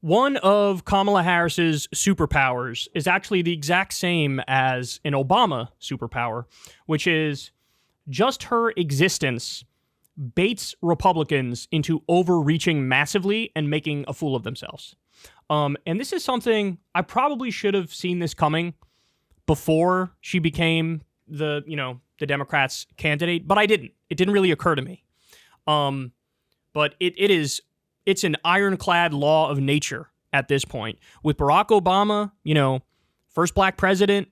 One of Kamala Harris's superpowers is actually the exact same as an Obama superpower, which is just her existence baits Republicans into overreaching massively and making a fool of themselves. And this is something I probably should have seen this coming before she became the Democrats' candidate, but I didn't. It didn't really occur to me. But it's an ironclad law of nature at this point. With Barack Obama, first black president,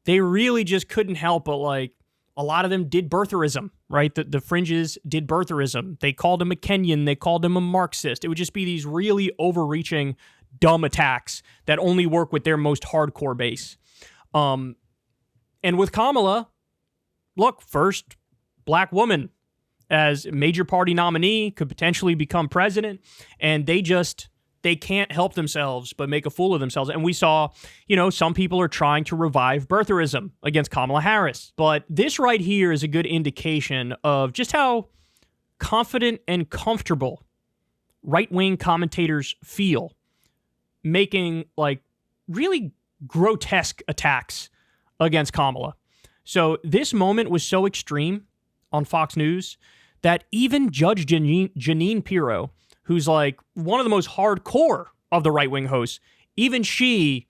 they really just couldn't help but a lot of them did birtherism, right? The fringes did birtherism. They called him a Kenyan. They called him a Marxist. It would just be these really overreaching, dumb attacks that only work with their most hardcore base. And with Kamala, look, first black woman as major party nominee, could potentially become president, and they can't help themselves but make a fool of themselves. And we saw, some people are trying to revive birtherism against Kamala Harris. But this right here is a good indication of just how confident and comfortable right-wing commentators feel making really grotesque attacks against Kamala. So this moment was so extreme on Fox News that even Judge Jeanine Pirro, who's one of the most hardcore of the right-wing hosts, even she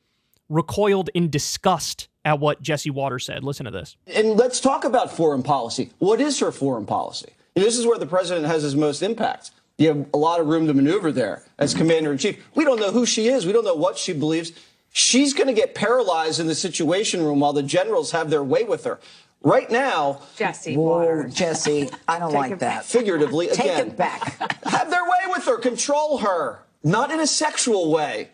recoiled in disgust at what Jesse Waters said. Listen to this. And let's talk about foreign policy. What is her foreign policy? And this is where the president has his most impact. You have a lot of room to maneuver there as commander-in-chief. We don't know who she is. We don't know what she believes. She's going to get paralyzed in the Situation Room while the generals have their way with her. Right now, Jesse Waters. Jesse, I don't like that. Figuratively, Take again. it back. Have their way with her. Control her. Not in a sexual way.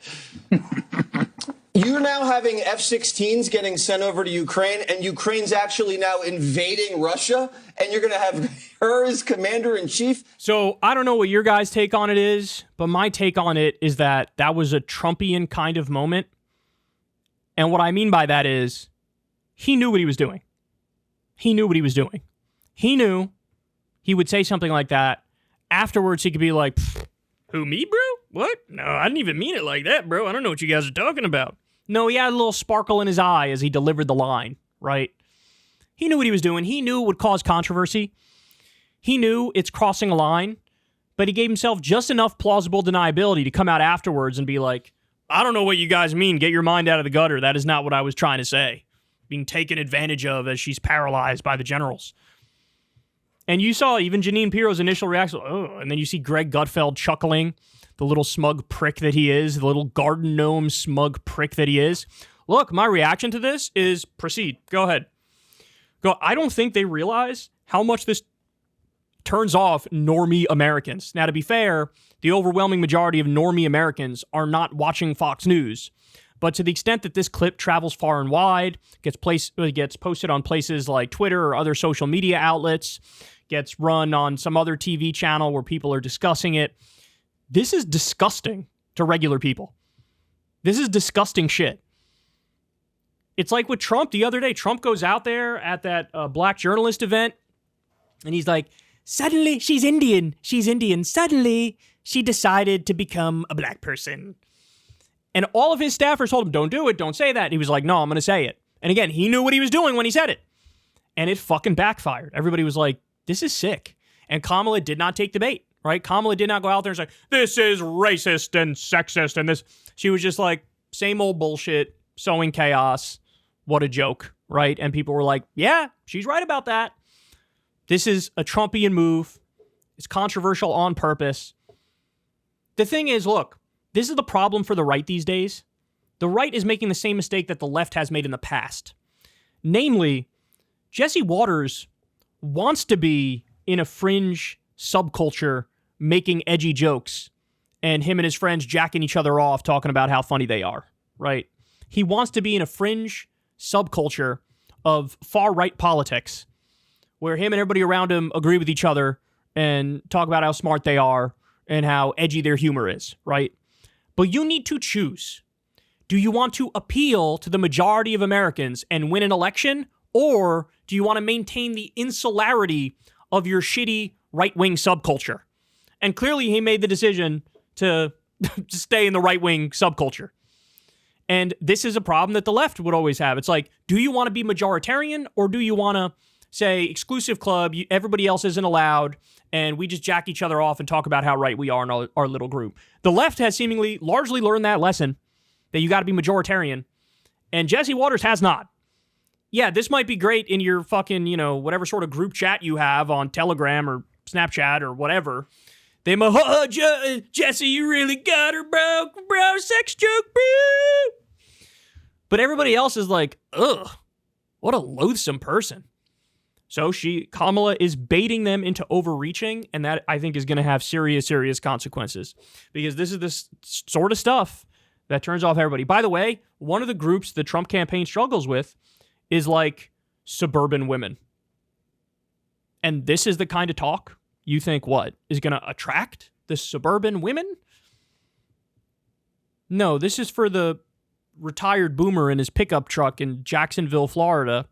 You're now having F-16s getting sent over to Ukraine, and Ukraine's actually now invading Russia, and you're going to have her as commander-in-chief? So I don't know what your guys' take on it is, but my take on it is that was a Trumpian kind of moment. And what I mean by that is he knew what he was doing. He knew what he was doing. He knew he would say something like that. Afterwards, he could be like, who, me, bro? What? No, I didn't even mean it like that, bro. I don't know what you guys are talking about. No, he had a little sparkle in his eye as he delivered the line, right? He knew what he was doing. He knew it would cause controversy. He knew it's crossing a line, but he gave himself just enough plausible deniability to come out afterwards and be like, I don't know what you guys mean. Get your mind out of the gutter. That is not what I was trying to say. Being taken advantage of as she's paralyzed by the generals. And you saw even Jeanine Pirro's initial reaction, oh, and then you see Greg Gutfeld chuckling, the little smug prick that he is, the little garden gnome smug prick that he is. Look, my reaction to this is proceed. Go ahead. Go. I don't think they realize how much this turns off normie Americans. Now, to be fair, the overwhelming majority of normie Americans are not watching Fox News. But to the extent that this clip travels far and wide, gets posted on places like Twitter or other social media outlets, gets run on some other TV channel where people are discussing it, this is disgusting to regular people. This is disgusting shit. It's like with Trump the other day. Trump goes out there at that black journalist event, and he's like, suddenly she's Indian. She's Indian. Suddenly she decided to become a black person. And all of his staffers told him, don't do it, don't say that. And he was like, no, I'm going to say it. And again, he knew what he was doing when he said it. And it fucking backfired. Everybody was like, this is sick. And Kamala did not take the bait, right? Kamala did not go out there and say, this is racist and sexist and this. She was just like, same old bullshit, sowing chaos. What a joke, right? And people were like, yeah, she's right about that. This is a Trumpian move. It's controversial on purpose. The thing is, look, this is the problem for the right these days. The right is making the same mistake that the left has made in the past. Namely, Jesse Waters wants to be in a fringe subculture making edgy jokes and him and his friends jacking each other off talking about how funny they are, right? He wants to be in a fringe subculture of far-right politics where him and everybody around him agree with each other and talk about how smart they are and how edgy their humor is, right? But you need to choose. Do you want to appeal to the majority of Americans and win an election? Or do you want to maintain the insularity of your shitty right-wing subculture? And clearly he made the decision to Just stay in the right-wing subculture. And this is a problem that the left would always have. It's like, do you want to be majoritarian, or do you want to say exclusive club, everybody else isn't allowed, and we just jack each other off and talk about how right we are in our little group? The left has seemingly largely learned that lesson, that you got to be majoritarian, and Jesse Waters has not. Yeah, this might be great in your fucking, whatever sort of group chat you have on Telegram or Snapchat or whatever. They Jesse, you really got her, bro, sex joke, bro. But everybody else is like, ugh, what a loathsome person. So Kamala is baiting them into overreaching, and that, I think, is going to have serious, serious consequences. Because this is the sort of stuff that turns off everybody. By the way, one of the groups the Trump campaign struggles with is like suburban women. And this is the kind of talk you think is going to attract the suburban women? No, this is for the retired boomer in his pickup truck in Jacksonville, Florida,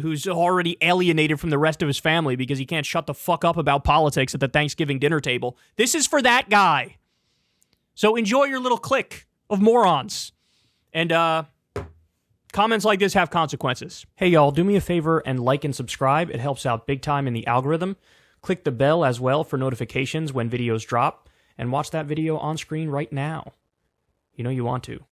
who's already alienated from the rest of his family because he can't shut the fuck up about politics at the Thanksgiving dinner table. This is for that guy. So enjoy your little clique of morons. And comments like this have consequences. Hey, y'all, do me a favor and like and subscribe. It helps out big time in the algorithm. Click the bell as well for notifications when videos drop. And watch that video on screen right now. You know you want to.